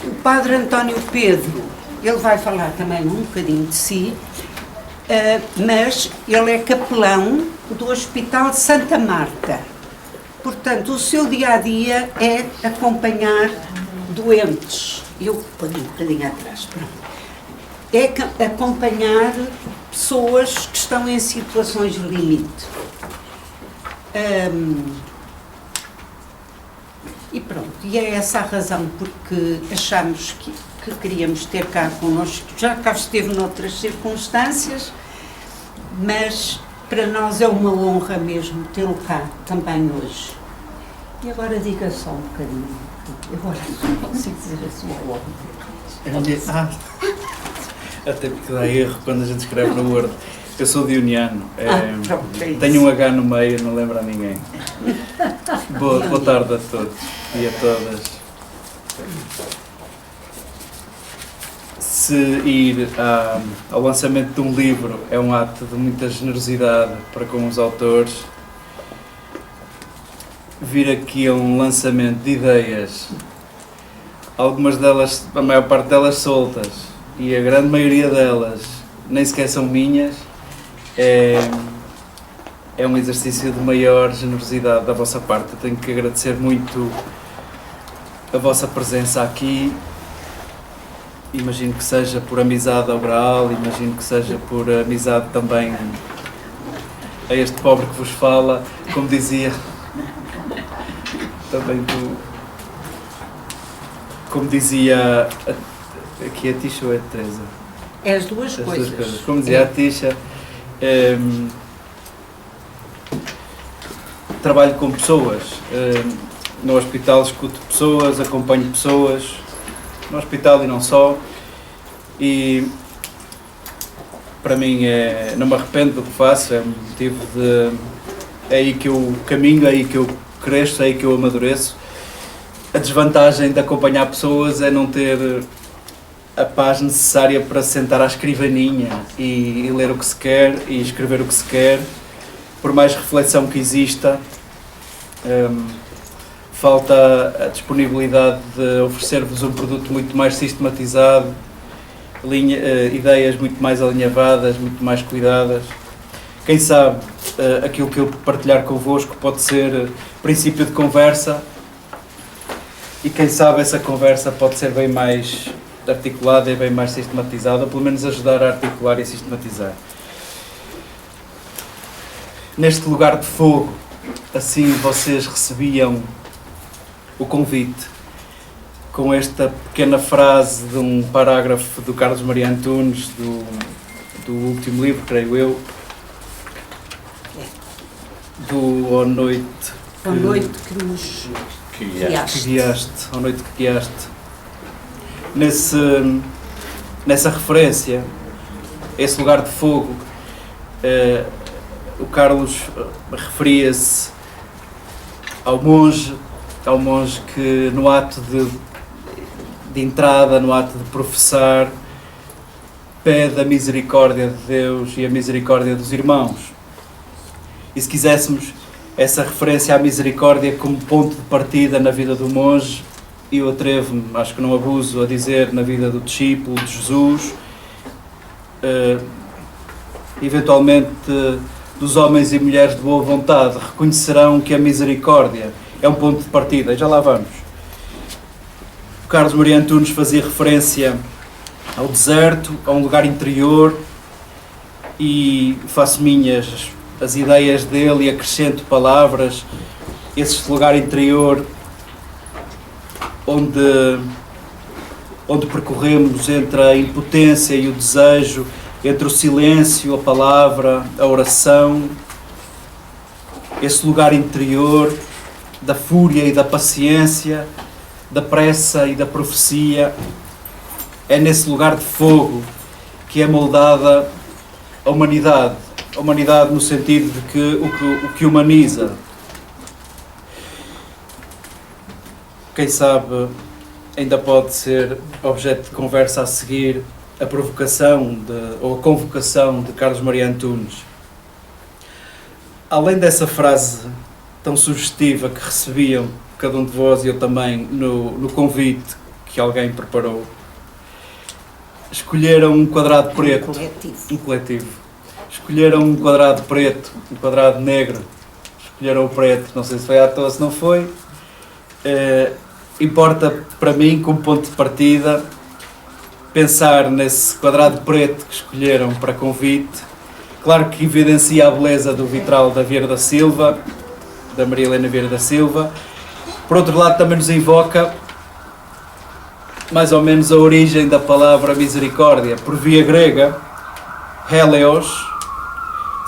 O padre António Pedro, ele vai falar também um bocadinho de si, mas ele é capelão do Hospital de Santa Marta. Portanto, o seu dia-a-dia é acompanhar doentes. Eu ponho um bocadinho atrás, pronto. É acompanhar pessoas que estão em situações de limite. E pronto, e é essa a razão porque achamos que queríamos ter cá connosco. Já cá esteve noutras circunstâncias, mas para nós é uma honra mesmo tê-lo cá também hoje. E agora diga só um bocadinho. Agora não consigo dizer a sua honra. Até porque dá erro quando a gente escreve no Word. Eu sou dioniano, pronto, é tenho um H no meio, não lembro a ninguém. Boa tarde a todos e a todas. Se ir ao lançamento de um livro é um ato de muita generosidade para com os autores, vir aqui a um lançamento de ideias, algumas delas, a maior parte delas soltas, e a grande maioria delas nem sequer são minhas, é um exercício de maior generosidade da vossa parte. Eu tenho que agradecer muito a vossa presença aqui. Imagino que seja por amizade ao Graal, imagino que seja por amizade também a este pobre que vos fala, como dizia também como dizia aqui a Tisha ou a Teresa? É as duas coisas. Como dizia a Tisha, trabalho com pessoas, no hospital escuto pessoas, acompanho pessoas, no hospital e não só, e para mim não me arrependo do que faço, é um motivo é aí que eu caminho, é aí que eu cresço, é aí que eu amadureço. A desvantagem de acompanhar pessoas é não ter a paz necessária para sentar à escrivaninha e ler o que se quer e escrever o que se quer. Por mais reflexão que exista, falta a disponibilidade de oferecer-vos um produto muito mais sistematizado, ideias muito mais alinhavadas, muito mais cuidadas. Quem sabe aquilo que eu partilhar convosco pode ser princípio de conversa, e quem sabe essa conversa pode ser bem mais articulada e bem mais sistematizada, ou pelo menos ajudar a articular e sistematizar. Neste lugar de fogo, assim vocês recebiam o convite, com esta pequena frase de um parágrafo do Carlos Maria Antunes, do último livro, creio eu, do A Noite que nos guiaste. A Noite que Guiaste. Nessa referência, esse lugar de fogo, o Carlos referia-se ao monge que no ato de entrada, no ato de professar, pede a misericórdia de Deus e a misericórdia dos irmãos. E se quiséssemos essa referência à misericórdia como ponto de partida na vida do monge, e eu atrevo-me, acho que não abuso, a dizer na vida do discípulo, de Jesus, eventualmente dos homens e mulheres de boa vontade, reconhecerão que a misericórdia é um ponto de partida, e já lá vamos. O Carlos Maria Antunes fazia referência ao deserto, a um lugar interior, e faço minhas as ideias dele e acrescento palavras. Esse lugar interior onde percorremos entre a impotência e o desejo, entre o silêncio, a palavra, a oração. Esse lugar interior da fúria e da paciência, da pressa e da profecia. É nesse lugar de fogo que é moldada a humanidade. A humanidade no sentido de que o que humaniza. Quem sabe ainda pode ser objeto de conversa a seguir a provocação ou a convocação de Carlos Maria Antunes. Além dessa frase tão sugestiva que recebiam cada um de vós e eu também no convite que alguém preparou. Escolheram um quadrado preto. Um coletivo. Escolheram um quadrado preto, um quadrado negro. Escolheram o preto, não sei se foi à toa, se não foi. Importa para mim, como ponto de partida, pensar nesse quadrado preto que escolheram para convite. Claro que evidencia a beleza do vitral da Vieira da Silva, da Maria Helena Vieira da Silva. Por outro lado, também nos invoca mais ou menos a origem da palavra misericórdia. Por via grega, Helios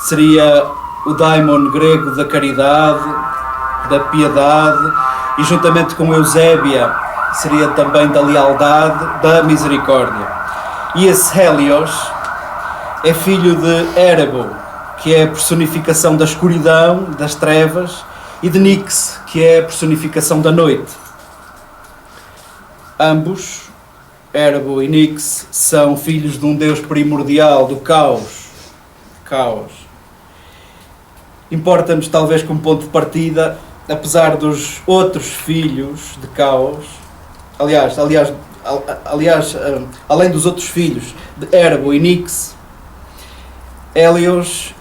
seria o daimon grego da caridade, da piedade, e juntamente com Eusébia seria também da lealdade, da misericórdia. E esse Helios é filho de Érebo, que é a personificação da escuridão, das trevas, e de Nix, que é a personificação da noite. Ambos, Érebo e Nix, são filhos de um deus primordial do caos. Importa-nos, talvez, como ponto de partida, apesar dos outros filhos de caos, aliás, além dos outros filhos de Érebo e Nix, Helios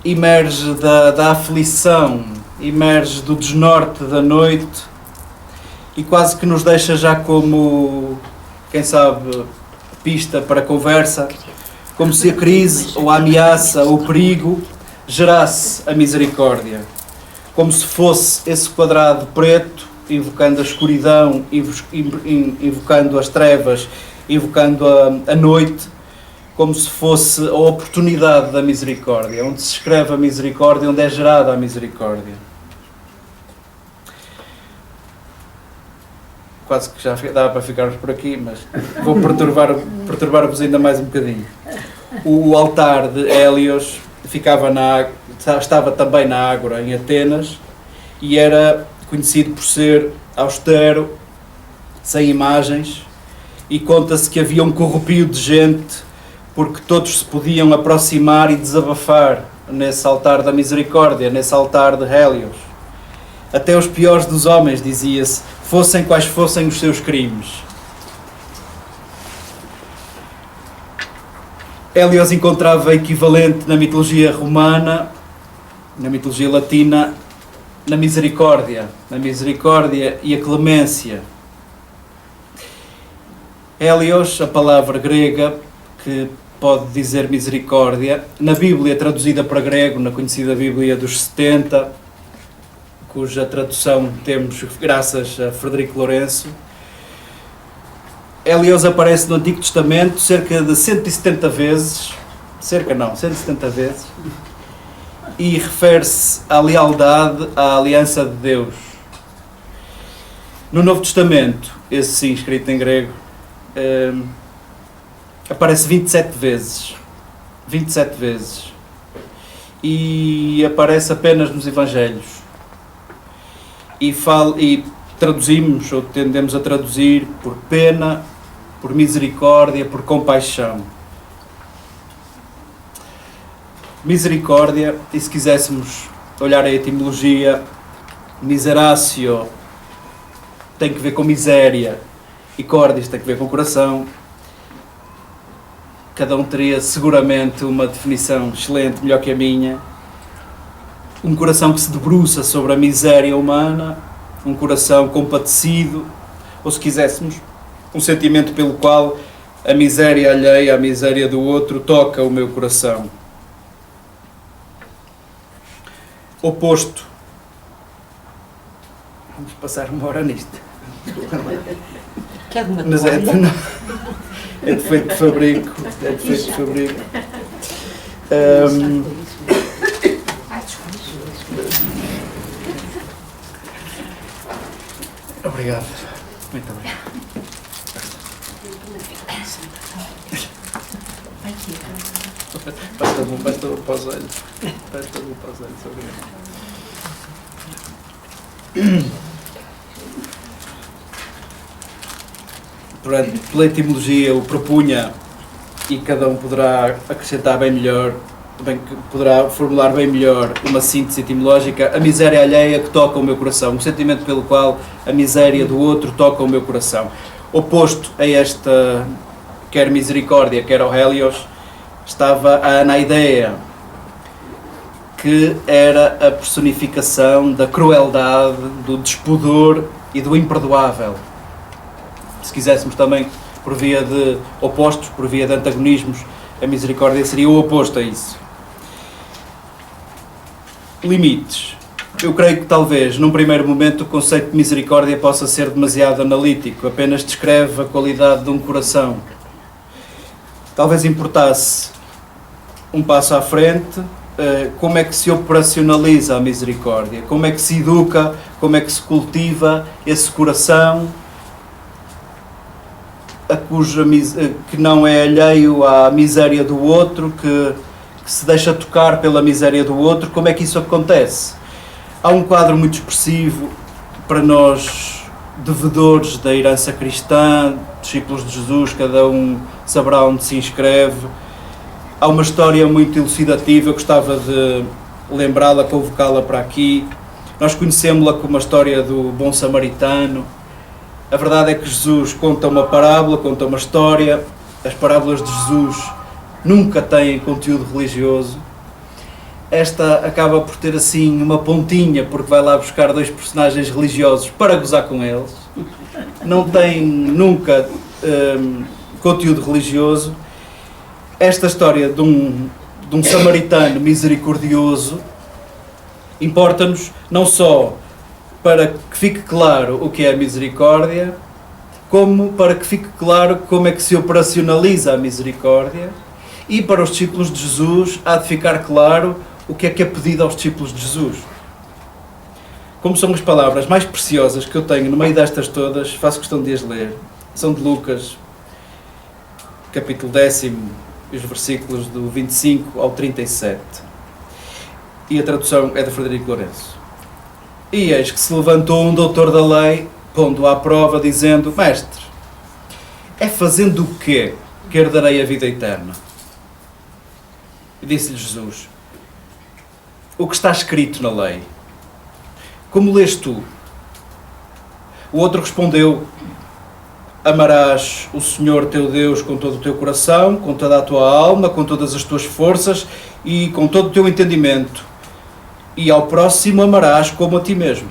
emerge da aflição, emerge do desnorte da noite e quase que nos deixa já como, quem sabe, pista para a conversa, como se a crise, ou a ameaça, ou o perigo gerasse a misericórdia. Como se fosse esse quadrado preto, invocando a escuridão, invocando as trevas, invocando a noite, como se fosse a oportunidade da misericórdia, onde se escreve a misericórdia, onde é gerada a misericórdia. Quase que já dá para ficarmos por aqui, mas vou perturbar-vos ainda mais um bocadinho. O altar de Helios estava também na Ágora, em Atenas, e era conhecido por ser austero, sem imagens, e conta-se que havia um corrupio de gente, porque todos se podiam aproximar e desabafar nesse altar da misericórdia, nesse altar de Helios. Até os piores dos homens, dizia-se, fossem quais fossem os seus crimes. Helios encontrava equivalente na mitologia romana, na mitologia latina, na misericórdia e a clemência. Helios, a palavra grega que pode dizer misericórdia, na Bíblia traduzida para grego, na conhecida Bíblia dos 70, cuja tradução temos graças a Frederico Lourenço. Helios aparece no Antigo Testamento cerca de 170 vezes, 170 vezes, e refere-se à lealdade, à aliança de Deus. No Novo Testamento, esse sim, escrito em grego, aparece 27 vezes. 27 vezes. E aparece apenas nos Evangelhos. E traduzimos, ou tendemos a traduzir, por pena, por misericórdia, por compaixão. Misericórdia, e se quiséssemos olhar a etimologia, miseratio tem que ver com miséria, e cordis tem que ver com coração. Cada um teria seguramente uma definição excelente, melhor que a minha. Um coração que se debruça sobre a miséria humana, um coração compadecido, ou se quiséssemos, um sentimento pelo qual a miséria alheia, a miséria do outro, toca o meu coração. Oposto. Vamos passar uma hora nisto. Quer uma Mas é de feito de fabrico. Obrigado. Muito obrigado. Basta para os olhos. Obrigado. Pela etimologia, o propunha, e cada um poderá acrescentar bem melhor, poderá formular bem melhor uma síntese etimológica, a miséria alheia que toca o meu coração, um sentimento pelo qual a miséria do outro toca o meu coração. oposto a esta, quer misericórdia, quer o Helios, estava a Anaideia, que era a personificação da crueldade, do despudor e do imperdoável. Se quiséssemos também, por via de opostos, por via de antagonismos, a misericórdia seria o oposto a isso. Limites. Eu creio que talvez, num primeiro momento, o conceito de misericórdia possa ser demasiado analítico, apenas descreve a qualidade de um coração. Talvez importasse um passo à frente, como é que se operacionaliza a misericórdia, como é que se educa, como é que se cultiva esse coração, que não é alheio à miséria do outro, que se deixa tocar pela miséria do outro. Como é que isso acontece? Há um quadro muito expressivo para nós, devedores da herança cristã, discípulos de Jesus, cada um saberá onde se inscreve. Há uma história muito elucidativa, eu gostava de lembrá-la, convocá-la para aqui. Nós conhecemos-la como a história do bom samaritano. A verdade é que Jesus conta uma parábola, conta uma história. As parábolas de Jesus nunca têm conteúdo religioso. Esta acaba por ter assim uma pontinha, porque vai lá buscar dois personagens religiosos para gozar com eles. Não tem nunca conteúdo religioso. Esta história de um samaritano misericordioso importa-nos não só para que fique claro o que é a misericórdia, como para que fique claro como é que se operacionaliza a misericórdia, e para os discípulos de Jesus há de ficar claro o que é pedido aos discípulos de Jesus. Como são as palavras mais preciosas que eu tenho no meio destas todas, faço questão de as ler. São de Lucas, capítulo 10, os versículos do 25 ao 37. E a tradução é de Frederico Lourenço. E eis que se levantou um doutor da lei, pondo-o à prova, dizendo: Mestre, é fazendo o quê que herdarei a vida eterna? E disse-lhe Jesus: o que está escrito na lei? Como lês tu? O outro respondeu: amarás o Senhor teu Deus com todo o teu coração, com toda a tua alma, com todas as tuas forças e com todo o teu entendimento. E ao próximo amarás como a ti mesmo.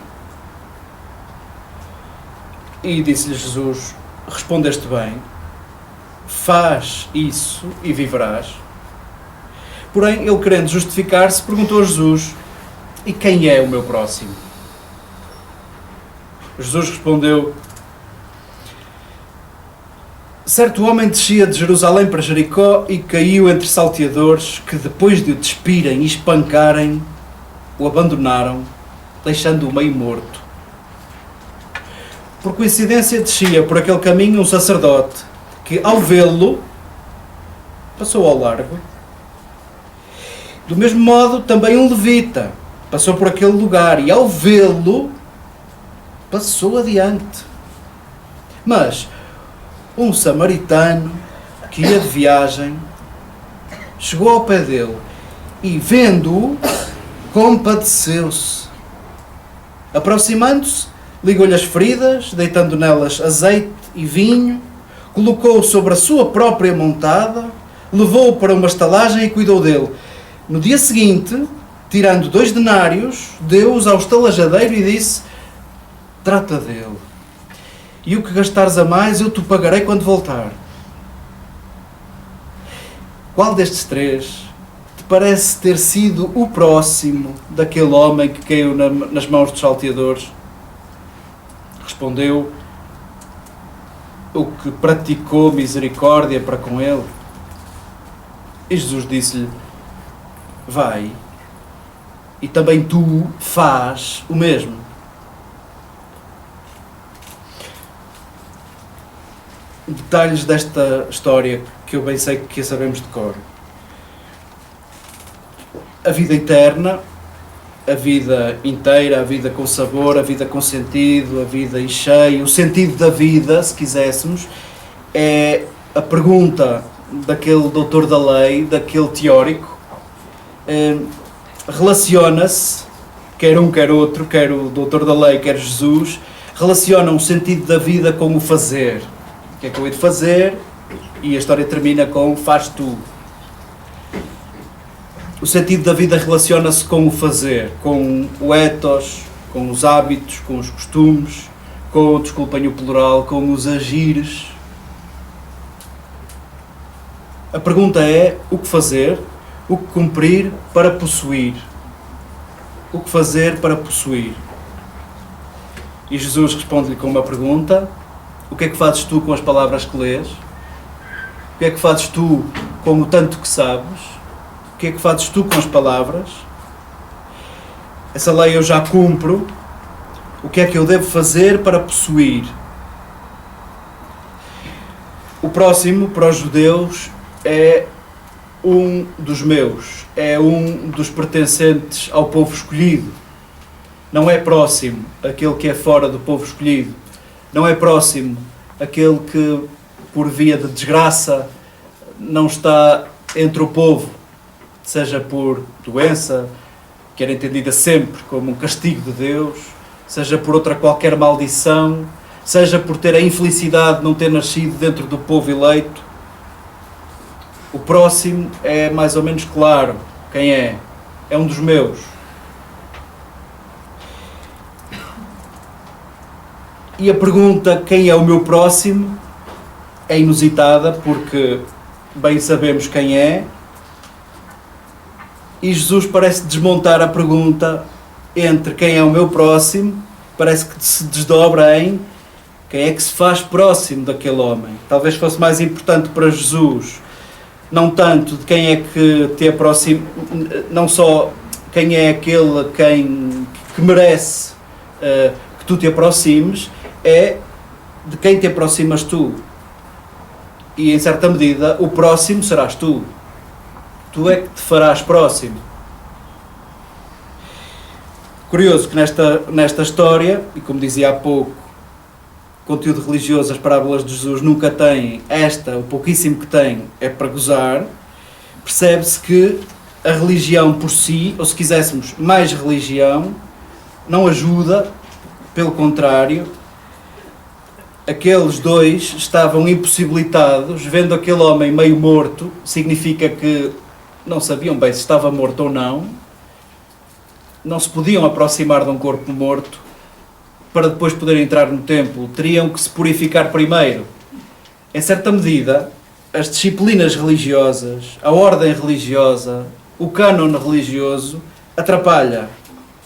E disse-lhe Jesus: respondeste bem, faz isso e viverás. Porém, ele, querendo justificar-se, perguntou a Jesus: e quem é o meu próximo? Jesus respondeu: certo homem descia de Jerusalém para Jericó e caiu entre salteadores que, depois de o despirem e espancarem, o abandonaram, deixando-o meio morto. Por coincidência, descia por aquele caminho um sacerdote que, ao vê-lo, passou ao largo. Do mesmo modo, também um levita passou por aquele lugar e, ao vê-lo, passou adiante. Mas um samaritano que ia de viagem chegou ao pé dele e, vendo-o, compadeceu-se. Aproximando-se, ligou-lhe as feridas, deitando nelas azeite e vinho, colocou-o sobre a sua própria montada, levou-o para uma estalagem e cuidou dele. No dia seguinte, tirando 2 denários, deu-os ao estalajadeiro e disse: trata dele, e o que gastares a mais eu te pagarei quando voltar. Qual destes 3 te parece ter sido o próximo daquele homem que caiu nas mãos dos salteadores? Respondeu: o que praticou misericórdia para com ele. E Jesus disse-lhe: vai, e também tu faz o mesmo. Detalhes desta história que eu bem sei que a sabemos de cor. A vida eterna, a vida inteira, a vida com sabor, a vida com sentido, a vida em cheio, o sentido da vida, se quiséssemos, é a pergunta daquele doutor da lei, daquele teórico. Relaciona-se, quer um, quer outro, quer o doutor da lei, quer Jesus, relacionam o sentido da vida com o fazer. que é que eu hei de fazer? E a história termina com faz tu. O sentido da vida relaciona-se com o fazer, com o ethos, com os hábitos, com os costumes, com, desculpem o plural, com os agires. A pergunta é o que fazer, o que cumprir para possuir. O que fazer para possuir? E Jesus responde-lhe com uma pergunta: o que é que fazes tu com as palavras que lês? O que é que fazes tu com o tanto que sabes? O que é que fazes tu com as palavras? Essa lei eu já cumpro. O que é que eu devo fazer para possuir? O próximo, para os judeus, é um dos meus, é um dos pertencentes ao povo escolhido. Não é próximo aquele que é fora do povo escolhido. Não é próximo aquele que, por via de desgraça, não está entre o povo, seja por doença, que era entendida sempre como um castigo de Deus, seja por outra qualquer maldição, seja por ter a infelicidade de não ter nascido dentro do povo eleito. O próximo é mais ou menos claro quem é. É um dos meus. E a pergunta, quem é o meu próximo, é inusitada, porque bem sabemos quem é, e Jesus parece desmontar a pergunta entre quem é o meu próximo, parece que se desdobra em quem é que se faz próximo daquele homem. Talvez fosse mais importante para Jesus, não tanto de quem é que te aproxima, não só quem é aquele que merece que tu te aproximes, é de quem te aproximas tu. E em certa medida o próximo serás tu. Tu é que te farás próximo. Curioso que nesta história, e como dizia há pouco, conteúdo religioso, as parábolas de Jesus nunca têm o pouquíssimo que têm é para gozar. Percebe-se que a religião por si, ou se quiséssemos mais religião, não ajuda, pelo contrário. Aqueles dois estavam impossibilitados, vendo aquele homem meio morto, significa que não sabiam bem se estava morto ou não, não se podiam aproximar de um corpo morto para depois poderem entrar no templo, teriam que se purificar primeiro. Em certa medida, as disciplinas religiosas, a ordem religiosa, o cânon religioso, atrapalha.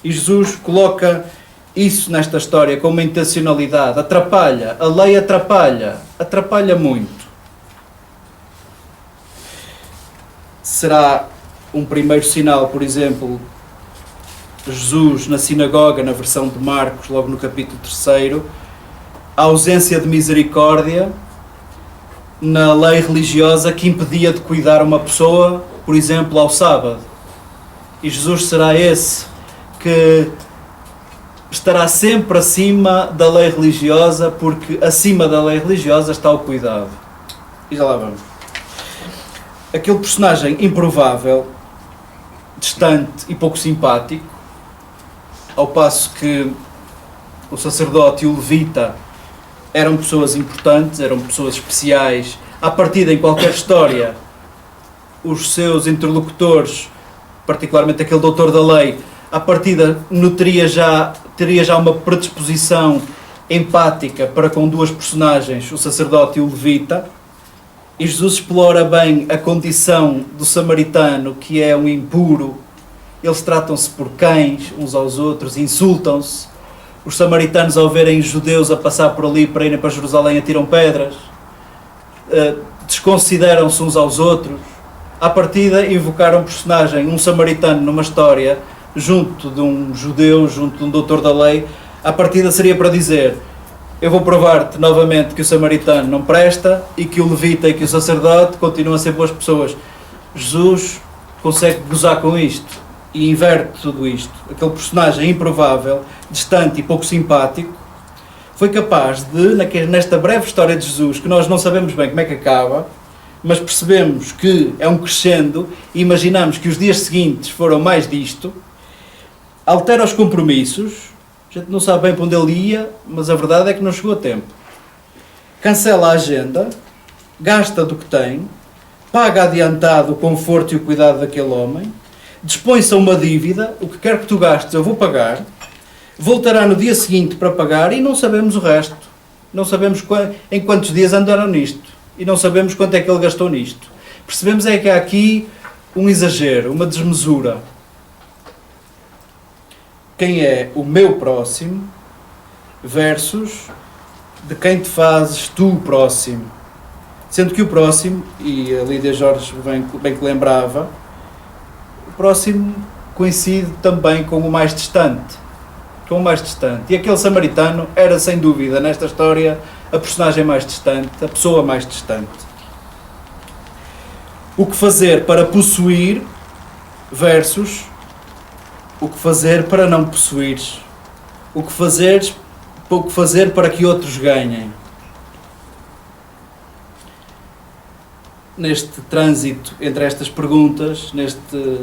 E Jesus coloca isso nesta história com uma intencionalidade. Atrapalha. A lei atrapalha. Atrapalha muito. Será um primeiro sinal, por exemplo, Jesus na sinagoga, na versão de Marcos, logo no capítulo 3, a ausência de misericórdia na lei religiosa que impedia de cuidar uma pessoa, por exemplo, ao sábado. E Jesus será esse que estará sempre acima da lei religiosa, porque acima da lei religiosa está o cuidado. E já lá vamos. Aquele personagem improvável, distante e pouco simpático, ao passo que o sacerdote e o levita eram pessoas importantes, eram pessoas especiais. À partida, em qualquer história, os seus interlocutores, particularmente aquele doutor da lei, à partida teria já uma predisposição empática para com duas personagens, o sacerdote e o levita. E Jesus explora bem a condição do samaritano, que é um impuro. Eles tratam-se por cães uns aos outros, insultam-se. Os samaritanos, ao verem judeus a passar por ali para irem para Jerusalém, atiram pedras. Desconsideram-se uns aos outros. À partida, invocaram um personagem, um samaritano, numa história, junto de um judeu, junto de um doutor da lei. À partida seria para dizer: eu vou provar-te novamente que o samaritano não presta e que o levita e que o sacerdote continuam a ser boas pessoas. Jesus consegue gozar com isto e inverte tudo isto. Aquele personagem improvável, distante e pouco simpático, foi capaz de, nesta breve história de Jesus, que nós não sabemos bem como é que acaba, mas percebemos que é um crescendo e imaginamos que os dias seguintes foram mais disto, altera os compromissos. A gente não sabe bem para onde ele ia, mas a verdade é que não chegou a tempo. cancela a agenda, gasta do que tem, paga adiantado o conforto e o cuidado daquele homem, dispõe-se a uma dívida, o que quer que tu gastes eu vou pagar, voltará no dia seguinte para pagar e não sabemos o resto. Não sabemos em quantos dias andaram nisto e não sabemos quanto é que ele gastou nisto. Percebemos é que há aqui um exagero, uma desmesura. Quem é o meu próximo versus de quem te fazes tu o próximo. Sendo que o próximo, e a Lídia Jorge bem que lembrava, o próximo coincide também com o mais distante. Com o mais distante. E aquele samaritano era, sem dúvida, nesta história, a personagem mais distante, a pessoa mais distante. O que fazer para possuir versus o que fazer para não possuires. O que fazer para que outros ganhem. Neste trânsito entre estas perguntas, neste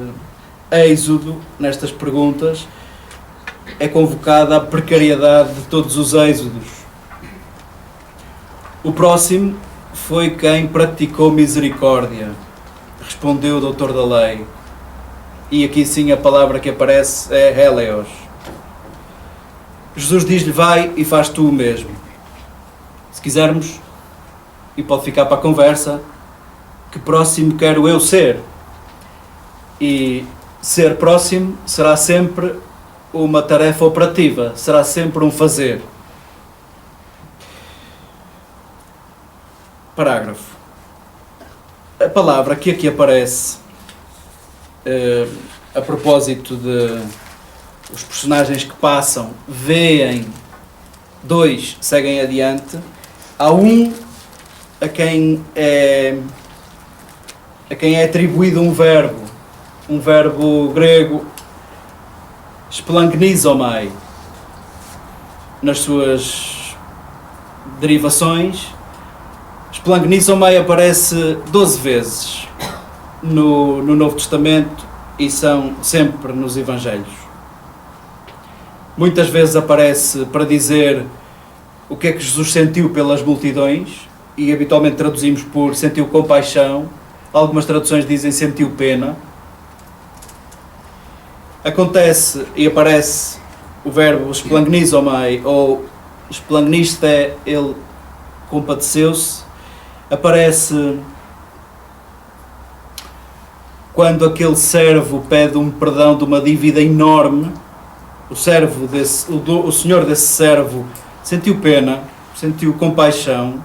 êxodo, nestas perguntas, é convocada a precariedade de todos os êxodos. O próximo foi quem praticou misericórdia, respondeu o doutor da lei. E aqui sim a palavra que aparece é Heleos. Jesus diz-lhe, vai e faz tu o mesmo. Se quisermos, e pode ficar para a conversa, que próximo quero eu ser? E ser próximo será sempre uma tarefa operativa, será sempre um fazer. Parágrafo. A palavra que aqui aparece a propósito de os personagens que passam, veem, 2 seguem adiante, há um a quem é atribuído um verbo grego, splangnizomai, nas suas derivações. Splangnizomai aparece 12 vezes no Novo Testamento e são sempre nos Evangelhos. Muitas vezes aparece para dizer o que é que Jesus sentiu pelas multidões e habitualmente traduzimos por sentiu compaixão. Algumas traduções dizem sentiu pena. Acontece e aparece o verbo splangnizomai ou splangniste, ele compadeceu-se. Aparece quando aquele servo pede um perdão de uma dívida enorme. O senhor desse servo sentiu pena, sentiu compaixão.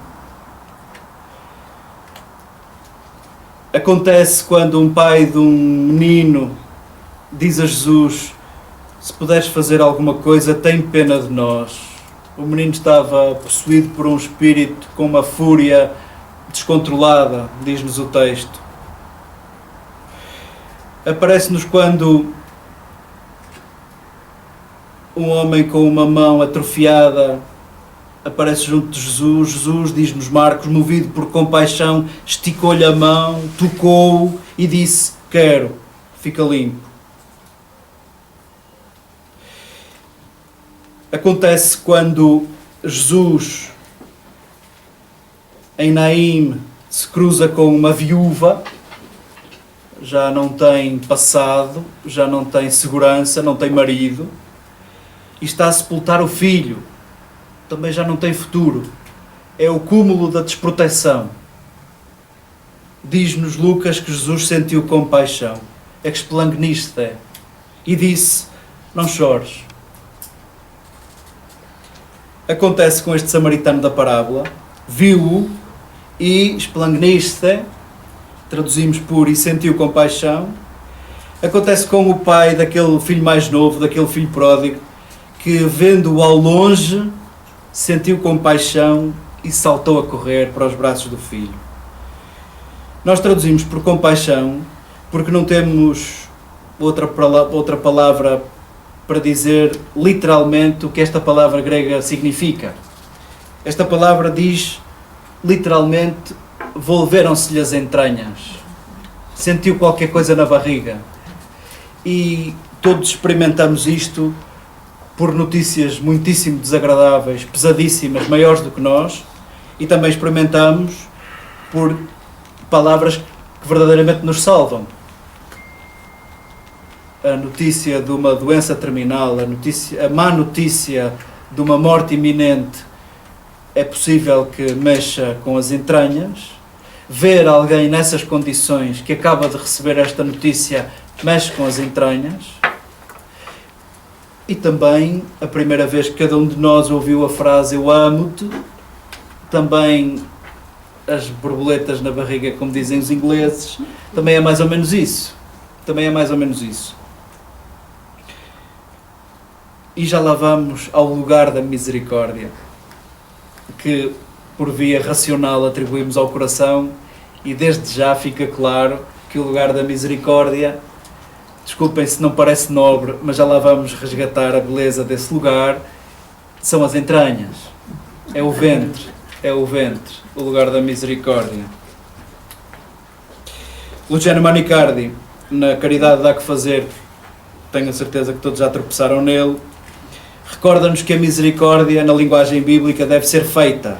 Acontece quando um pai de um menino diz a Jesus, se puderes fazer alguma coisa, tem pena de nós. O menino estava possuído por um espírito com uma fúria descontrolada, diz-nos o texto. Aparece-nos quando um homem com uma mão atrofiada aparece junto de Jesus. Jesus, diz-nos Marcos, movido por compaixão, esticou-lhe a mão, tocou-o e disse, quero, fica limpo. Acontece quando Jesus, em Naim, se cruza com uma viúva, já não tem passado, já não tem segurança, não tem marido, e está a sepultar o filho, também já não tem futuro. É o cúmulo da desproteção. Diz-nos Lucas que Jesus sentiu compaixão, explangniste, e disse, não chores. Acontece com este samaritano da parábola, viu-o e explangniste, traduzimos por e sentiu compaixão. Acontece com o pai daquele filho mais novo, daquele filho pródigo, que vendo-o ao longe, sentiu compaixão e saltou a correr para os braços do filho. Nós traduzimos por compaixão porque não temos outra palavra para dizer literalmente o que esta palavra grega significa. Esta palavra diz literalmente, volveram-se-lhe as entranhas. Sentiu qualquer coisa na barriga. E todos experimentamos isto por notícias muitíssimo desagradáveis, pesadíssimas, maiores do que nós, e também experimentamos por palavras que verdadeiramente nos salvam. A notícia de uma doença terminal, a má notícia de uma morte iminente, é possível que mexa com as entranhas. Ver alguém nessas condições que acaba de receber esta notícia mexe com as entranhas. E também, a primeira vez que cada um de nós ouviu a frase "eu amo-te", também as borboletas na barriga, como dizem os ingleses, também é mais ou menos isso. Também é mais ou menos isso. E já lá vamos ao lugar da misericórdia, que por via racional atribuímos ao coração, e desde já fica claro que o lugar da misericórdia, desculpem se não parece nobre, mas já lá vamos resgatar a beleza desse lugar, são as entranhas, é o ventre, o lugar da misericórdia. Luciano Manicardi, na Caridade Dá Que Fazer, tenho a certeza que todos já tropeçaram nele, recorda-nos que a misericórdia, na linguagem bíblica, deve ser feita.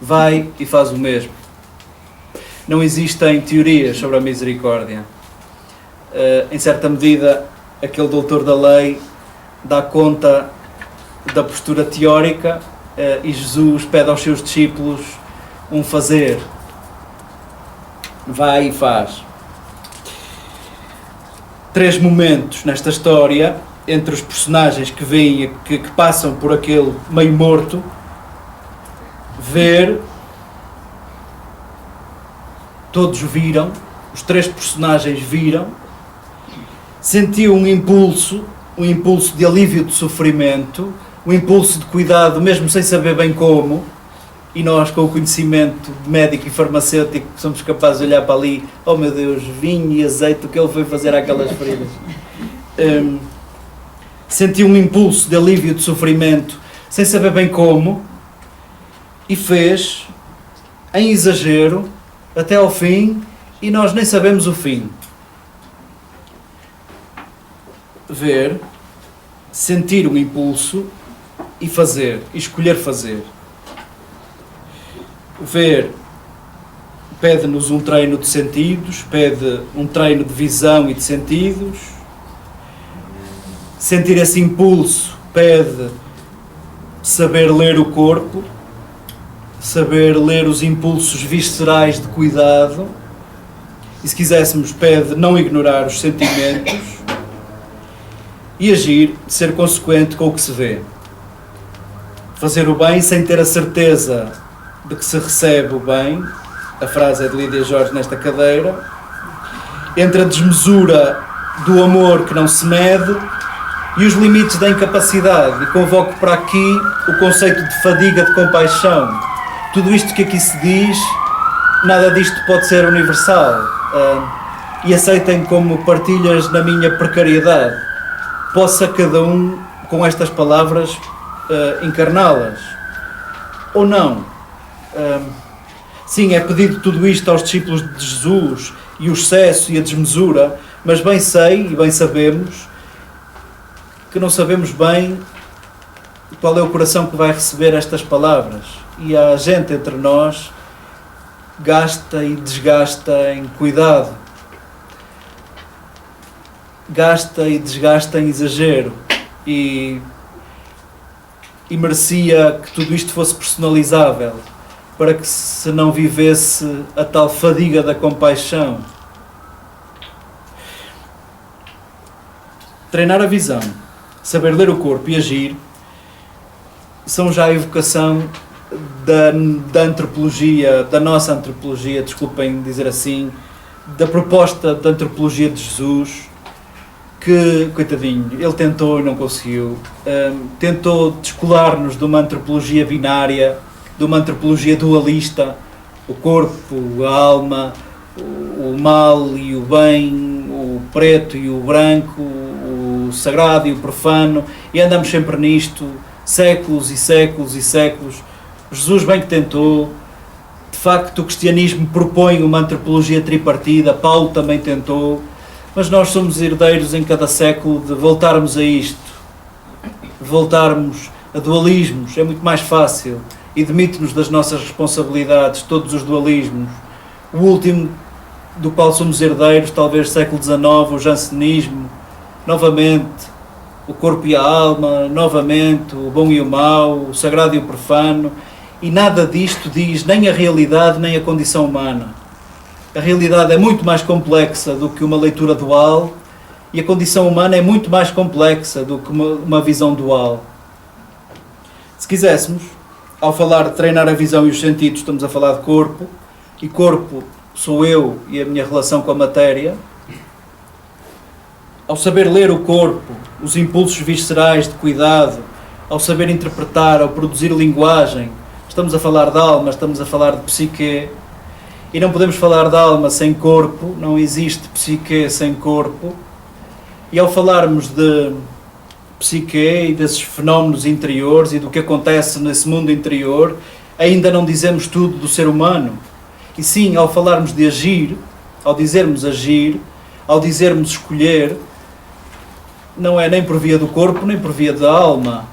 Vai e faz o mesmo. Não existem teorias sobre a misericórdia. Em certa medida, aquele doutor da lei dá conta da postura teórica e Jesus pede aos seus discípulos um fazer. Vai e faz. 3 momentos nesta história, entre os personagens que vêm, que passam por aquele meio morto, ver, todos viram, os 3 personagens viram, sentiu um impulso de alívio de sofrimento, um impulso de cuidado, mesmo sem saber bem como, e nós, com o conhecimento médico e farmacêutico, somos capazes de olhar para ali, oh meu Deus, vinho e azeite, o que ele foi fazer àquelas feridas? Sentiu um impulso de alívio de sofrimento, sem saber bem como, e fez, em exagero, até ao fim, e nós nem sabemos o fim. Ver, sentir um impulso e fazer, escolher fazer. Ver pede-nos um treino de sentidos, pede um treino de visão e de sentidos. Sentir esse impulso pede saber ler o corpo, saber ler os impulsos viscerais de cuidado, e se quiséssemos pede não ignorar os sentimentos e agir, ser consequente com o que se vê. Fazer o bem sem ter a certeza de que se recebe o bem, a frase é de Lídia Jorge nesta cadeira, entre a desmesura do amor que não se mede e os limites da incapacidade, e convoco para aqui o conceito de fadiga de compaixão. Tudo isto que aqui se diz, nada disto pode ser universal, e aceitem como partilhas na minha precariedade. Possa cada um, com estas palavras, encarná-las, ou não. Sim, é pedido tudo isto aos discípulos de Jesus, e o excesso e a desmesura, mas bem sei e bem sabemos que não sabemos bem qual é o coração que vai receber estas palavras. E a gente entre nós gasta e desgasta em cuidado, gasta e desgasta em exagero, e merecia que tudo isto fosse personalizável, para que se não vivesse a tal fadiga da compaixão. Treinar a visão, saber ler o corpo e agir, são já a evocação da antropologia, da nossa antropologia, desculpem dizer assim, da proposta da antropologia de Jesus, que, coitadinho, ele tentou e não conseguiu, tentou descolar-nos de uma antropologia binária, de uma antropologia dualista, o corpo, a alma, o mal e o bem, o preto e o branco, o sagrado e o profano, e andamos sempre nisto, séculos e séculos e séculos. Jesus bem que tentou, de facto o cristianismo propõe uma antropologia tripartida, Paulo também tentou, mas nós somos herdeiros em cada século de voltarmos a isto, de voltarmos a dualismos, é muito mais fácil. e demite-nos das nossas responsabilidades, todos os dualismos. O último do qual somos herdeiros, talvez século XIX, o jansenismo, novamente o corpo e a alma, novamente o bom e o mau, o sagrado e o profano, e nada disto diz nem a realidade nem a condição humana. A realidade é muito mais complexa do que uma leitura dual e a condição humana é muito mais complexa do que uma visão dual. Se quiséssemos, ao falar de treinar a visão e os sentidos, estamos a falar de corpo, e corpo sou eu e a minha relação com a matéria. Ao saber ler o corpo, os impulsos viscerais de cuidado, ao saber interpretar, ao produzir linguagem, estamos a falar de alma, estamos a falar de psique, e não podemos falar de alma sem corpo, não existe psique sem corpo. E ao falarmos de psique e desses fenómenos interiores e do que acontece nesse mundo interior, ainda não dizemos tudo do ser humano. E sim, ao falarmos de agir, ao dizermos agir, ao dizermos escolher, não é nem por via do corpo, nem por via da alma.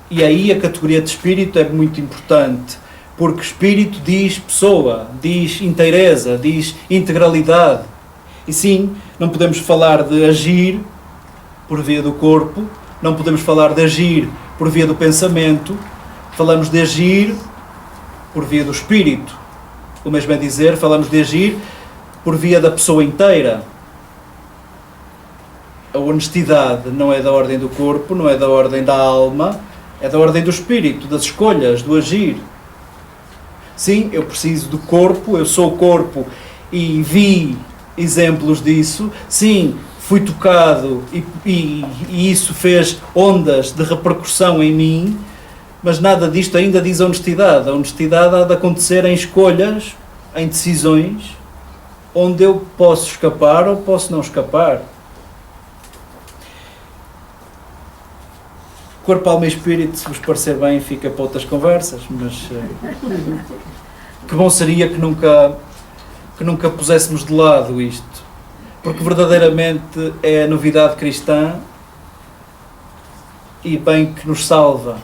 E aí a categoria de espírito é muito importante, porque espírito diz pessoa, diz inteireza, diz integralidade. E sim, não podemos falar de agir por via do corpo, não podemos falar de agir por via do pensamento, falamos de agir por via do espírito. O mesmo é dizer, falamos de agir por via da pessoa inteira. A honestidade não é da ordem do corpo, não é da ordem da alma, é da ordem do espírito, das escolhas, do agir. Sim, eu preciso do corpo, eu sou o corpo e vi exemplos disso. Sim, fui tocado e isso fez ondas de repercussão em mim, mas nada disto ainda diz a honestidade. A honestidade há de acontecer em escolhas, em decisões, onde eu posso escapar ou posso não escapar. Corpo, alma e espírito, se vos parecer bem, fica para outras conversas, mas que bom seria que nunca puséssemos de lado isto, porque verdadeiramente é a novidade cristã e bem que nos salva,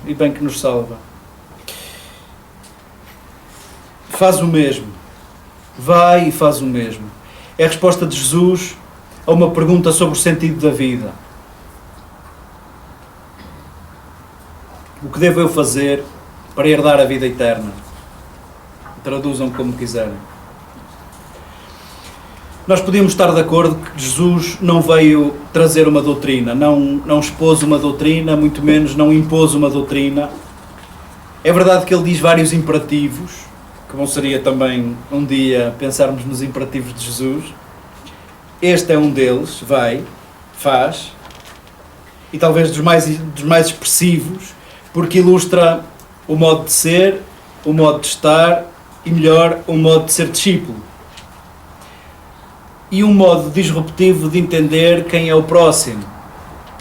Faz o mesmo, vai e faz o mesmo. É a resposta de Jesus a uma pergunta sobre o sentido da vida. O que devo eu fazer para herdar a vida eterna? Traduzam como quiserem. Nós podíamos estar de acordo que Jesus não veio trazer uma doutrina, não expôs uma doutrina, muito menos não impôs uma doutrina. É verdade que ele diz vários imperativos, que bom seria também um dia pensarmos nos imperativos de Jesus. Este é um deles, vai, faz, e talvez dos mais expressivos, porque ilustra o modo de ser, o modo de estar e, melhor, o modo de ser discípulo. E um modo disruptivo de entender quem é o próximo.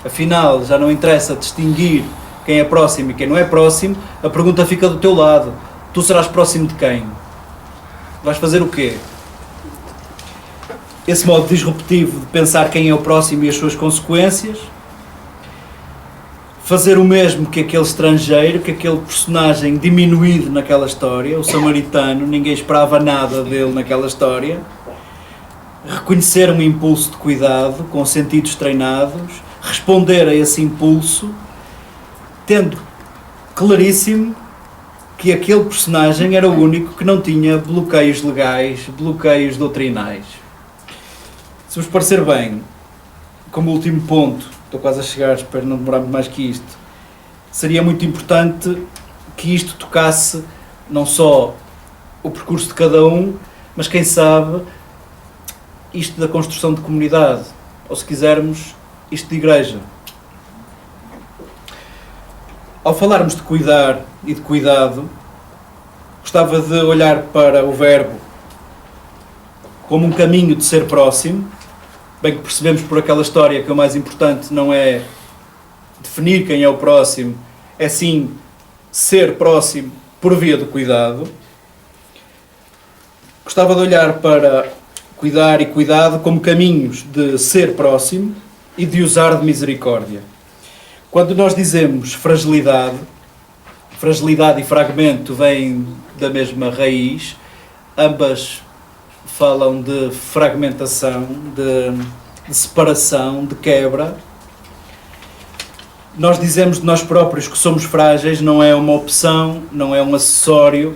Afinal, já não interessa distinguir quem é próximo e quem não é próximo, a pergunta fica do teu lado. Tu serás próximo de quem? Vais fazer o quê? Esse modo disruptivo de pensar quem é o próximo e as suas consequências, fazer o mesmo que aquele estrangeiro, que aquele personagem diminuído naquela história, o samaritano, ninguém esperava nada dele naquela história, reconhecer um impulso de cuidado, com sentidos treinados, responder a esse impulso, tendo claríssimo que aquele personagem era o único que não tinha bloqueios legais, bloqueios doutrinais. Se vos parecer bem, como último ponto, estou quase a chegar, espero não demorar mais que isto, seria muito importante que isto tocasse não só o percurso de cada um, mas quem sabe isto da construção de comunidade, ou se quisermos, isto de igreja. Ao falarmos de cuidar e de cuidado, gostava de olhar para o verbo como um caminho de ser próximo. Bem que percebemos por aquela história que o mais importante não é definir quem é o próximo, é sim ser próximo por via do cuidado. Gostava de olhar para cuidar e cuidado como caminhos de ser próximo e de usar de misericórdia. Quando nós dizemos fragilidade, fragilidade e fragmento vêm da mesma raiz, ambas falam de fragmentação, de separação, de quebra. Nós dizemos de nós próprios que somos frágeis, não é uma opção, não é um acessório,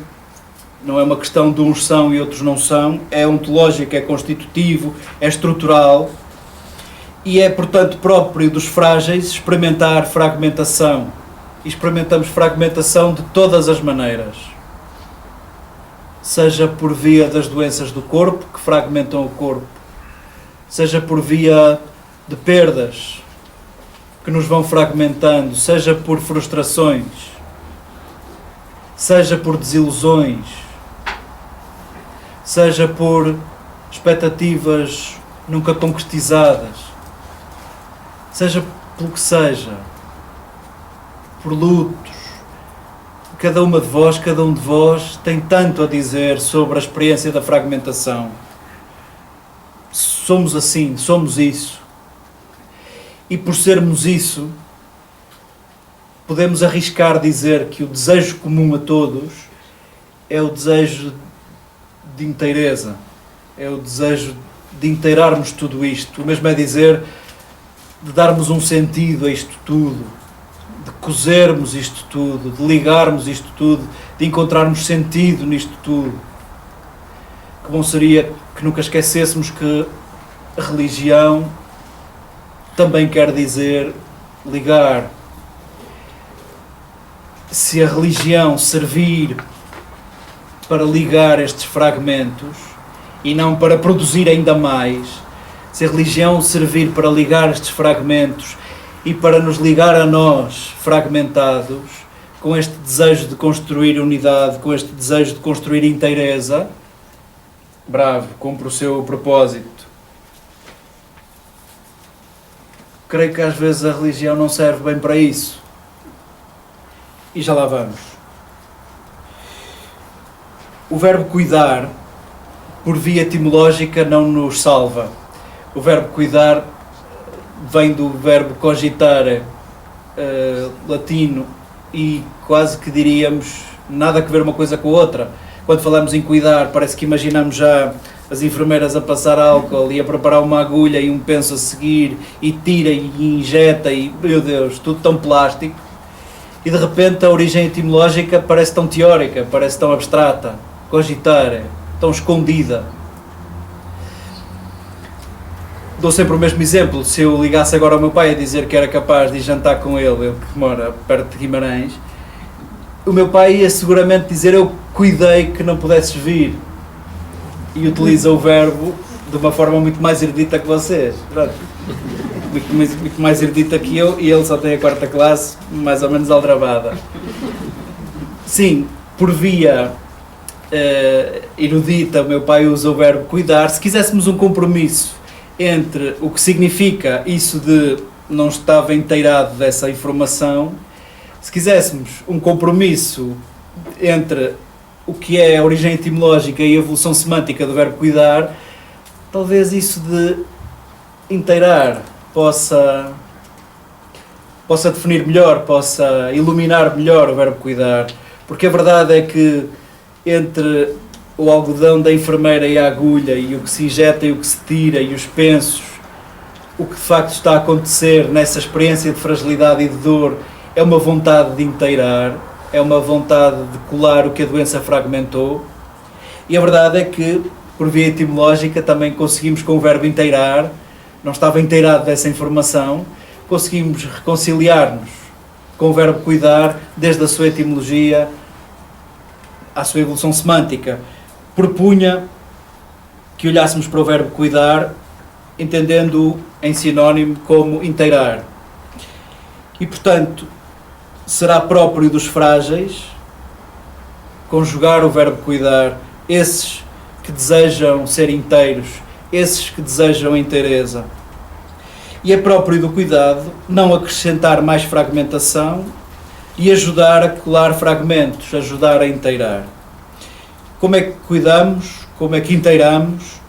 não é uma questão de uns são e outros não são, é ontológico, é constitutivo, é estrutural e é, portanto, próprio dos frágeis experimentar fragmentação. E experimentamos fragmentação de todas as maneiras. Seja por via das doenças do corpo, que fragmentam o corpo, seja por via de perdas que nos vão fragmentando, seja por frustrações, seja por desilusões, seja por expectativas nunca concretizadas, seja pelo que seja, por lutos. Cada uma de vós, cada um de vós tem tanto a dizer sobre a experiência da fragmentação. Somos assim, somos isso. E por sermos isso, podemos arriscar dizer que o desejo comum a todos é o desejo de inteireza, é o desejo de inteirarmos tudo isto. O mesmo é dizer de darmos um sentido a isto tudo, de cozermos isto tudo, de ligarmos isto tudo, de encontrarmos sentido nisto tudo. Que bom seria que nunca esquecêssemos que a religião também quer dizer ligar. Se a religião servir para ligar estes fragmentos e não para produzir ainda mais, se a religião servir para ligar estes fragmentos e para nos ligar a nós, fragmentados, com este desejo de construir unidade, com este desejo de construir inteireza, bravo, cumpre o seu propósito. Creio que às vezes a religião não serve bem para isso. E já lá vamos. O verbo cuidar, por via etimológica, não nos salva. O verbo cuidar vem do verbo cogitare, latino, e quase que diríamos nada a ver uma coisa com a outra. Quando falamos em cuidar, parece que imaginamos já as enfermeiras a passar álcool e a preparar uma agulha e um penso a seguir e tira e injeta e, meu Deus, tudo tão plástico. E de repente a origem etimológica parece tão teórica, parece tão abstrata, cogitare, tão escondida. Dou sempre o mesmo exemplo. Se eu ligasse agora ao meu pai a dizer que era capaz de ir jantar com ele que mora perto de Guimarães, o meu pai ia seguramente dizer: eu cuidei que não pudesses vir. E utiliza o verbo de uma forma muito mais erudita que vocês. Muito mais erudita que eu, e ele só tem a 4ª classe, mais ou menos aldrabada. Sim, por via erudita, o meu pai usa o verbo cuidar. Se quiséssemos um compromisso entre o que significa isso de não estava inteirado dessa informação, se quiséssemos um compromisso entre o que é a origem etimológica e a evolução semântica do verbo cuidar, talvez isso de inteirar possa definir melhor, possa iluminar melhor o verbo cuidar, porque a verdade é que entre o algodão da enfermeira e a agulha, e o que se injeta e o que se tira, e os pensos, o que de facto está a acontecer nessa experiência de fragilidade e de dor é uma vontade de inteirar, é uma vontade de colar o que a doença fragmentou. E a verdade é que, por via etimológica, também conseguimos, com o verbo inteirar, não estava inteirado dessa informação, conseguimos reconciliar-nos com o verbo cuidar, desde a sua etimologia à sua evolução semântica. Propunha que olhássemos para o verbo cuidar, entendendo-o em sinónimo como inteirar. E, portanto, será próprio dos frágeis conjugar o verbo cuidar, esses que desejam ser inteiros, esses que desejam a inteireza. E é próprio do cuidado não acrescentar mais fragmentação e ajudar a colar fragmentos, ajudar a inteirar. Como é que cuidamos? Como é que inteiramos?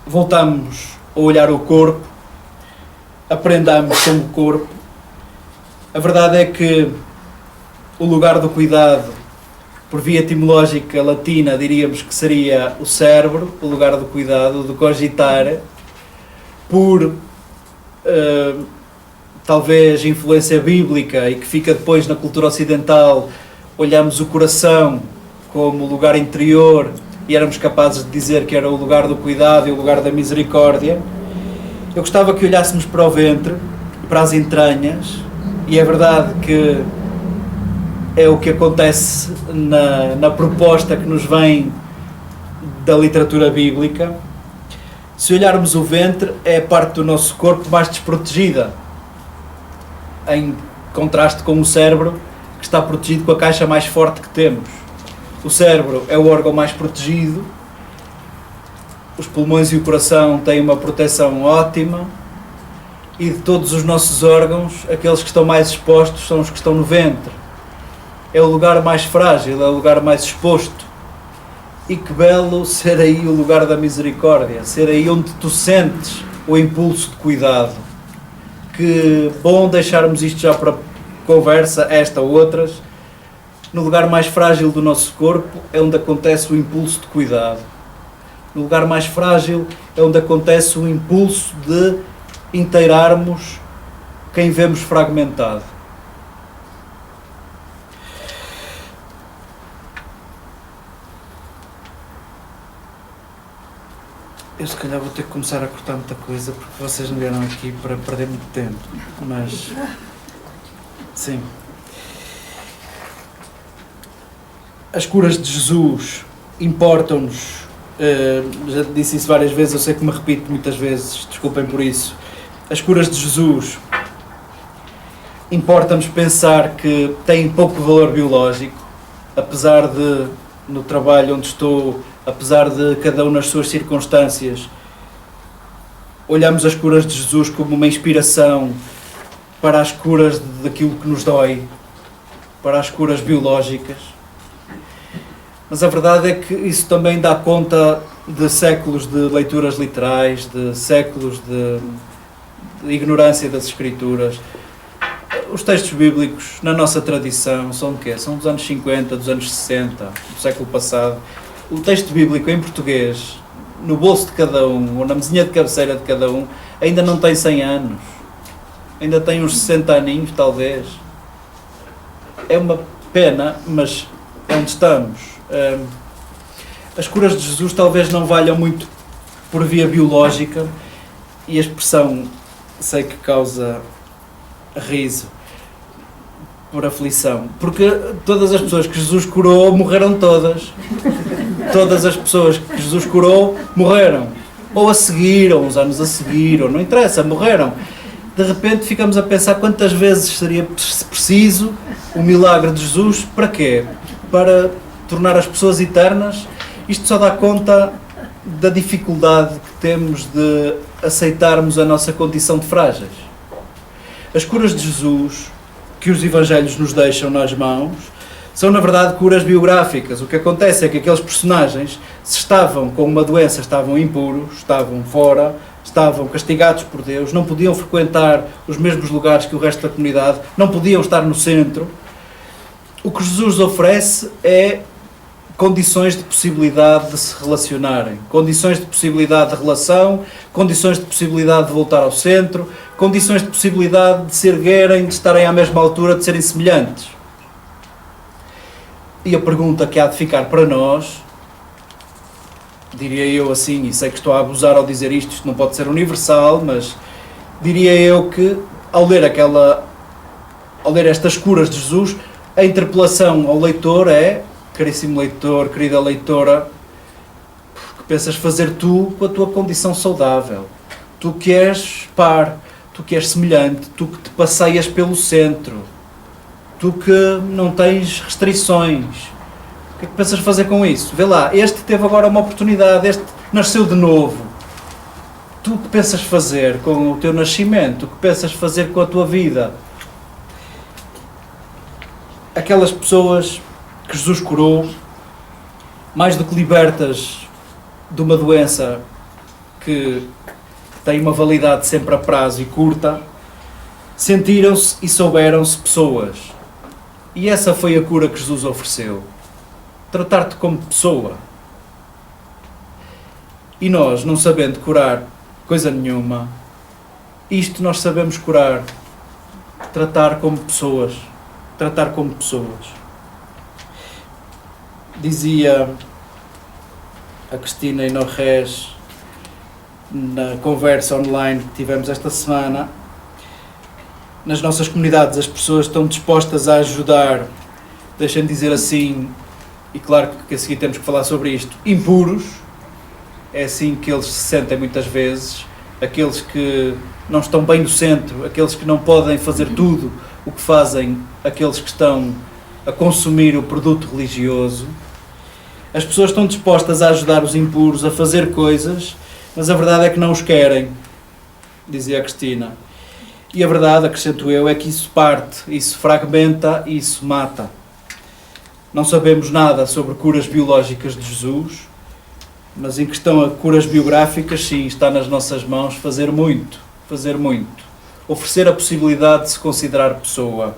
Voltamos a olhar o corpo, aprendamos com o corpo. A verdade é que o lugar do cuidado, por via etimológica latina, diríamos que seria o cérebro, o lugar do cuidado, do cogitar, por talvez influência bíblica e que fica depois na cultura ocidental, olhamos o coração como o lugar interior e éramos capazes de dizer que era o lugar do cuidado e o lugar da misericórdia. Eu gostava que olhássemos para o ventre, para as entranhas, e é verdade que é o que acontece na proposta que nos vem da literatura bíblica. Se olharmos o ventre, é a parte do nosso corpo mais desprotegida, em contraste com o cérebro, que está protegido com a caixa mais forte que temos. O cérebro é o órgão mais protegido, os pulmões e o coração têm uma proteção ótima, e de todos os nossos órgãos, aqueles que estão mais expostos são os que estão no ventre. É o lugar mais frágil, é o lugar mais exposto. E que belo ser aí o lugar da misericórdia, ser aí onde tu sentes o impulso de cuidado. Que bom deixarmos isto já para conversa, esta ou outras. No lugar mais frágil do nosso corpo é onde acontece o impulso de cuidado. No lugar mais frágil é onde acontece o impulso de inteirarmos quem vemos fragmentado. Eu se calhar vou ter que começar a cortar muita coisa porque vocês me vieram aqui para perder muito tempo, mas sim. As curas de Jesus importam-nos, já disse isso várias vezes, eu sei que me repito muitas vezes, desculpem por isso. As curas de Jesus importa-nos pensar que têm pouco valor biológico, apesar de, no trabalho onde estou, apesar de cada um nas suas circunstâncias, olhamos as curas de Jesus como uma inspiração para as curas daquilo que nos dói, para as curas biológicas. Mas a verdade é que isso também dá conta de séculos de leituras literais, de séculos de ignorância das Escrituras. Os textos bíblicos, na nossa tradição, são de quê? São dos anos 50, dos anos 60, do século passado. O texto bíblico em português, no bolso de cada um, ou na mesinha de cabeceira de cada um, ainda não tem 100 anos. Ainda tem uns 60 aninhos, talvez. É uma pena, mas é onde estamos. As curas de Jesus talvez não valham muito por via biológica, e a expressão sei que causa riso, por aflição, porque todas as pessoas que Jesus curou morreram todas. Todas as pessoas que Jesus curou morreram, ou a seguir, ou uns anos a seguir, ou não interessa, morreram. De repente ficamos a pensar quantas vezes seria preciso o milagre de Jesus, para quê? Para tornar as pessoas eternas? Isto só dá conta da dificuldade que temos de aceitarmos a nossa condição de frágeis. As curas de Jesus, que os Evangelhos nos deixam nas mãos, são na verdade curas biográficas. O que acontece é que aqueles personagens, se estavam com uma doença, estavam impuros, estavam fora, estavam castigados por Deus, não podiam frequentar os mesmos lugares que o resto da comunidade, não podiam estar no centro. O que Jesus oferece é condições de possibilidade de se relacionarem, condições de possibilidade de relação, condições de possibilidade de voltar ao centro, condições de possibilidade de se erguerem, de estarem à mesma altura, de serem semelhantes. E a pergunta que há de ficar para nós, diria eu assim, e sei que estou a abusar ao dizer isto não pode ser universal, mas diria eu que ao ler estas curas de Jesus, a interpelação ao leitor é: caríssimo leitor, querida leitora, que pensas fazer tu com a tua condição saudável? Tu que és par, tu que és semelhante, tu que te passeias pelo centro, tu que não tens restrições, o que é que pensas fazer com isso? Vê lá, este teve agora uma oportunidade, este nasceu de novo. Tu que pensas fazer com o teu nascimento? O que pensas fazer com a tua vida? Aquelas pessoas que Jesus curou, mais do que libertas de uma doença que tem uma validade sempre a prazo e curta, sentiram-se e souberam-se pessoas. E essa foi a cura que Jesus ofereceu. Tratar-te como pessoa. E nós, não sabendo curar coisa nenhuma, isto nós sabemos curar. Tratar como pessoas. Tratar como pessoas. Dizia a Cristina Inorres na conversa online que tivemos esta semana, nas nossas comunidades as pessoas estão dispostas a ajudar, deixem-me dizer assim, e claro que a seguir temos que falar sobre isto, impuros, é assim que eles se sentem muitas vezes, aqueles que não estão bem no centro, aqueles que não podem fazer tudo o que fazem aqueles que estão a consumir o produto religioso. As pessoas estão dispostas a ajudar os impuros a fazer coisas, mas a verdade é que não os querem, dizia a Cristina. E a verdade, acrescento eu, é que isso parte, isso fragmenta e isso mata. Não sabemos nada sobre curas biológicas de Jesus, mas em questão a curas biográficas, sim, está nas nossas mãos fazer muito, fazer muito. Oferecer a possibilidade de se considerar pessoa.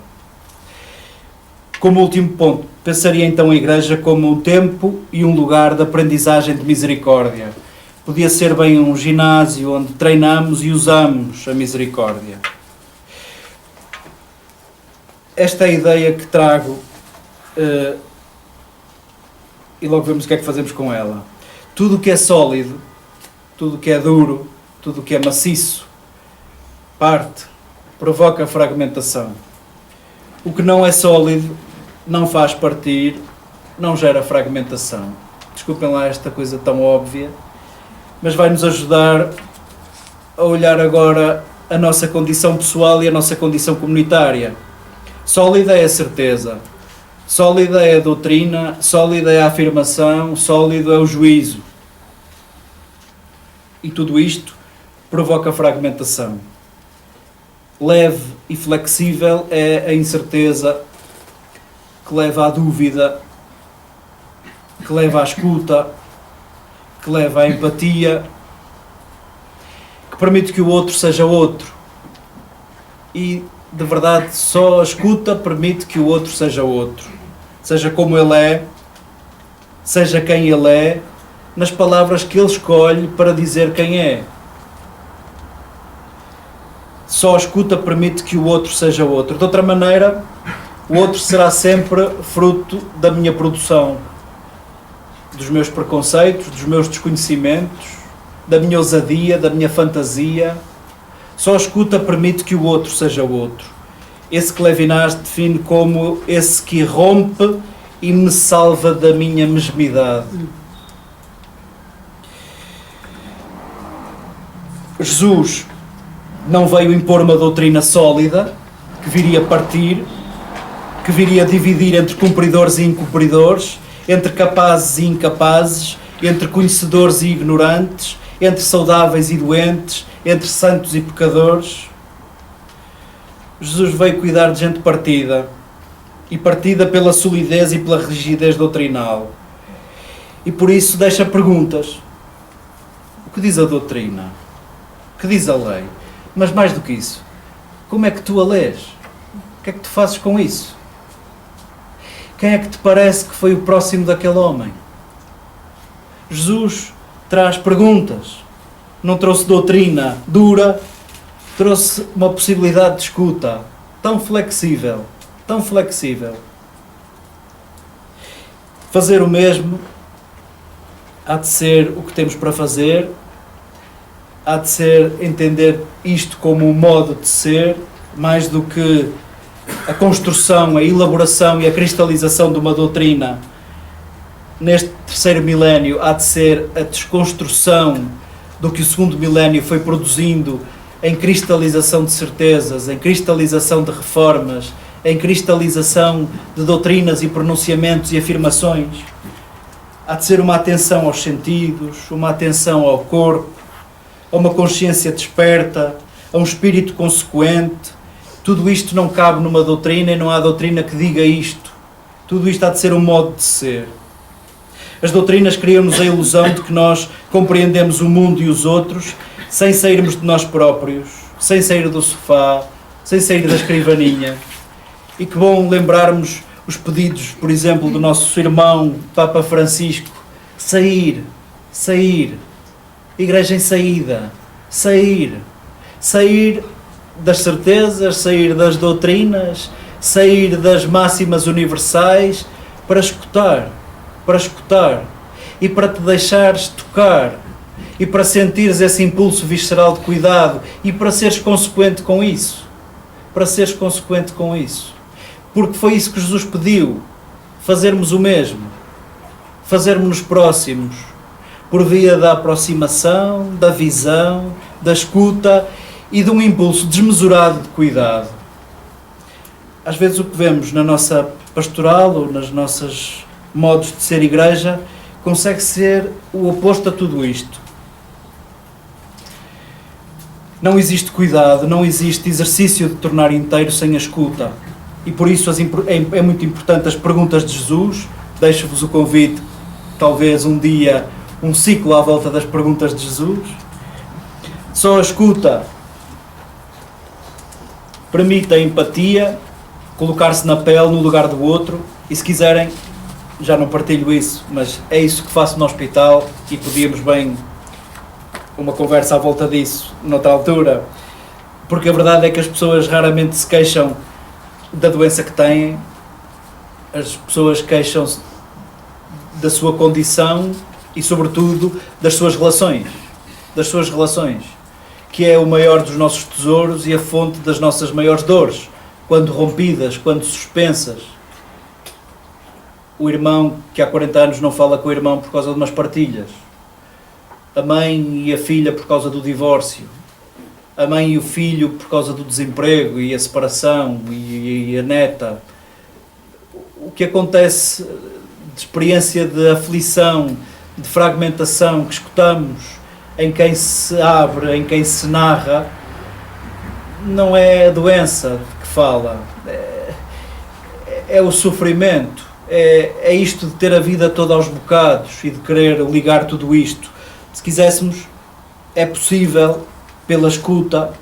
Como último ponto, pensaria então a Igreja como um tempo e um lugar de aprendizagem de misericórdia. Podia ser bem um ginásio onde treinamos e usamos a misericórdia. Esta é a ideia que trago e logo vemos o que é que fazemos com ela. Tudo o que é sólido, tudo o que é duro, tudo o que é maciço, parte, provoca fragmentação. O que não é sólido não faz partir, não gera fragmentação. Desculpem lá esta coisa tão óbvia, mas vai-nos ajudar a olhar agora a nossa condição pessoal e a nossa condição comunitária. Sólida é a certeza, sólida é a doutrina, sólida é a afirmação, sólido é o juízo. E tudo isto provoca fragmentação. Leve e flexível é a incerteza que leva à dúvida, que leva à escuta, que leva à empatia, que permite que o outro seja outro. E, de verdade, só a escuta permite que o outro seja outro. Seja como ele é, seja quem ele é, nas palavras que ele escolhe para dizer quem é. Só a escuta permite que o outro seja outro. De outra maneira, o outro será sempre fruto da minha produção, dos meus preconceitos, dos meus desconhecimentos, da minha ousadia, da minha fantasia. Só a escuta permite que o outro seja outro. Esse que Levinas define como esse que rompe e me salva da minha mesmidade. Jesus não veio impor uma doutrina sólida, que viria partir, que viria dividir entre cumpridores e incumpridores, entre capazes e incapazes, entre conhecedores e ignorantes, entre saudáveis e doentes, entre santos e pecadores. Jesus veio cuidar de gente partida, e partida pela solidez e pela rigidez doutrinal. E por isso deixa perguntas. O que diz a doutrina? O que diz a lei? Mas mais do que isso, como é que tu a lês? O que é que tu fazes com isso? Quem é que te parece que foi o próximo daquele homem? Jesus traz perguntas. Não trouxe doutrina dura, trouxe uma possibilidade de escuta tão flexível, tão flexível. Fazer o mesmo há de ser o que temos para fazer, há de ser entender isto como um modo de ser, mais do que a construção, a elaboração e a cristalização de uma doutrina. Neste terceiro milénio há de ser a desconstrução do que o segundo milénio foi produzindo em cristalização de certezas, em cristalização de reformas, em cristalização de doutrinas e pronunciamentos e afirmações. Há de ser uma atenção aos sentidos, uma atenção ao corpo, a uma consciência desperta, a um espírito consequente. Tudo isto não cabe numa doutrina e não há doutrina que diga isto. Tudo isto há de ser um modo de ser. As doutrinas criam-nos a ilusão de que nós compreendemos o mundo e os outros sem sairmos de nós próprios, sem sair do sofá, sem sair da escrivaninha. E que bom lembrarmos os pedidos, por exemplo, do nosso irmão Papa Francisco: sair, sair, igreja em saída, sair, sair das certezas, sair das doutrinas, sair das máximas universais, para escutar e para te deixares tocar e para sentires esse impulso visceral de cuidado e para seres consequente com isso, porque foi isso que Jesus pediu, fazermos o mesmo, fazermos-nos próximos, por via da aproximação, da visão, da escuta e de um impulso desmesurado de cuidado. Às vezes o que vemos na nossa pastoral ou nas nossas modos de ser igreja consegue ser o oposto a tudo isto. Não existe cuidado, não existe exercício de tornar inteiro sem a escuta. E por isso é muito importante as perguntas de Jesus. Deixo-vos o convite, talvez um dia, um ciclo à volta das perguntas de Jesus. Só a escuta permite a empatia, colocar-se na pele, no lugar do outro, e se quiserem, já não partilho isso, mas é isso que faço no hospital e podíamos bem uma conversa à volta disso noutra altura, porque a verdade é que as pessoas raramente se queixam da doença que têm, as pessoas queixam-se da sua condição e sobretudo das suas relações, que é o maior dos nossos tesouros e a fonte das nossas maiores dores, quando rompidas, quando suspensas. O irmão que há 40 anos não fala com o irmão por causa de umas partilhas, a mãe e a filha por causa do divórcio, a mãe e o filho por causa do desemprego e a separação e a neta. O que acontece de experiência de aflição, de fragmentação que escutamos em quem se abre, em quem se narra, não é a doença que fala, é o sofrimento, é isto de ter a vida toda aos bocados e de querer ligar tudo isto. Se quiséssemos, é possível pela escuta,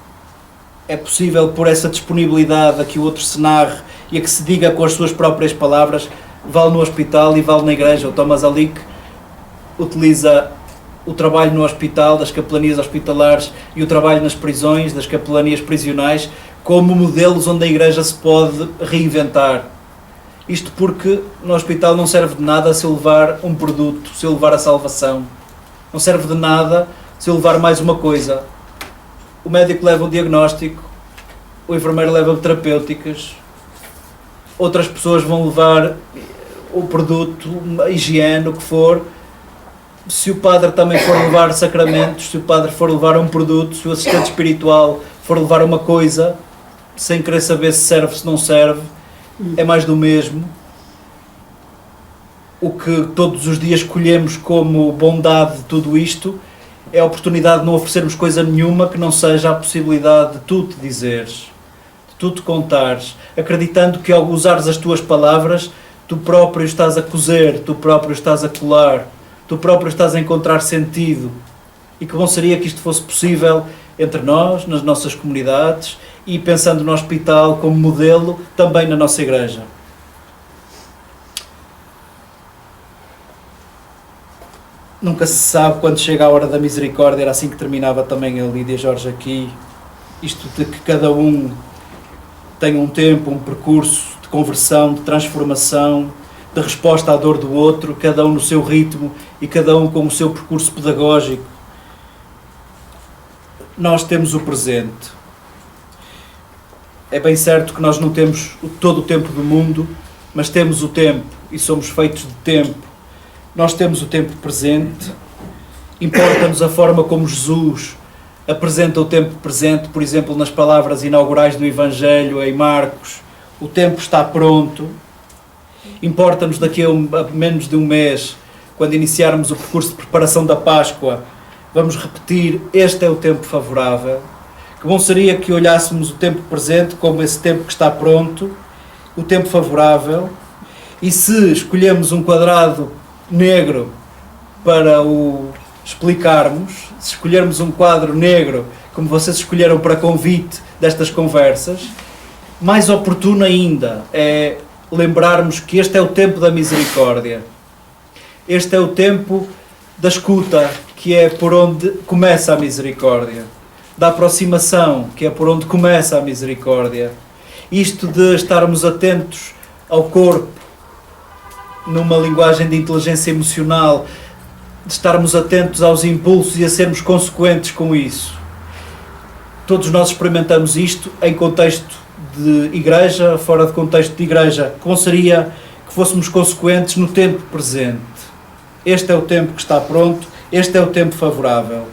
é possível por essa disponibilidade a que o outro se narre e a que se diga com as suas próprias palavras. Vale no hospital e vale na igreja. O Thomas Alick utiliza o trabalho no hospital, das capelanias hospitalares, e o trabalho nas prisões, das capelanias prisionais, como modelos onde a igreja se pode reinventar. Isto porque no hospital não serve de nada se eu levar um produto, se eu levar a salvação. Não serve de nada se eu levar mais uma coisa. O médico leva o diagnóstico, o enfermeiro leva terapêuticas, outras pessoas vão levar o produto, a higiene, o que for. Se o padre também for levar sacramentos, se o padre for levar um produto, se o assistente espiritual for levar uma coisa, sem querer saber se serve, se não serve, é mais do mesmo. O que todos os dias escolhemos como bondade de tudo isto é a oportunidade de não oferecermos coisa nenhuma que não seja a possibilidade de tu te dizeres, de tu te contares, acreditando que ao usares as tuas palavras, tu próprio estás a cozer, tu próprio estás a colar, tu próprio estás a encontrar sentido. E que bom seria que isto fosse possível entre nós, nas nossas comunidades, e pensando no hospital como modelo, também na nossa igreja. Nunca se sabe quando chega a hora da misericórdia, era assim que terminava também a Lídia Jorge aqui, isto de que cada um tem um tempo, um percurso de conversão, de transformação, de resposta à dor do outro, cada um no seu ritmo e cada um com o seu percurso pedagógico. Nós temos o presente. É bem certo que nós não temos todo o tempo do mundo, mas temos o tempo e somos feitos de tempo. Nós temos o tempo presente, importa-nos a forma como Jesus apresenta o tempo presente, por exemplo, nas palavras inaugurais do Evangelho em Marcos, o tempo está pronto. Importa-nos daqui a menos de um mês, quando iniciarmos o percurso de preparação da Páscoa, vamos repetir, este é o tempo favorável. Que bom seria que olhássemos o tempo presente como esse tempo que está pronto, o tempo favorável, e se escolhemos um quadrado negro para o explicarmos, se escolhermos um quadro negro, como vocês escolheram para convite destas conversas, mais oportuno ainda é lembrarmos que este é o tempo da misericórdia. Este é o tempo da escuta, que é por onde começa a misericórdia. Da aproximação, que é por onde começa a misericórdia. Isto de estarmos atentos ao corpo, numa linguagem de inteligência emocional, de estarmos atentos aos impulsos e a sermos consequentes com isso. Todos nós experimentamos isto em contexto de igreja, fora de contexto de igreja. Como seria que fôssemos consequentes no tempo presente? Este é o tempo que está pronto, este é o tempo favorável.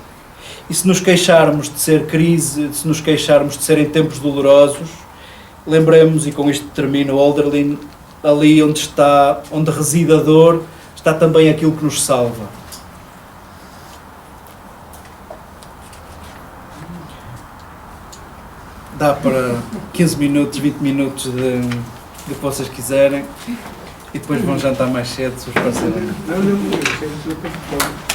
E se nos queixarmos de ser crise, se nos queixarmos de serem tempos dolorosos, lembremos, e com isto termino, Hölderlin, ali onde reside a dor, está também aquilo que nos salva. Dá para 15 minutos, 20 minutos de que vocês quiserem, e depois vão jantar mais cedo, se os parceiros. Não,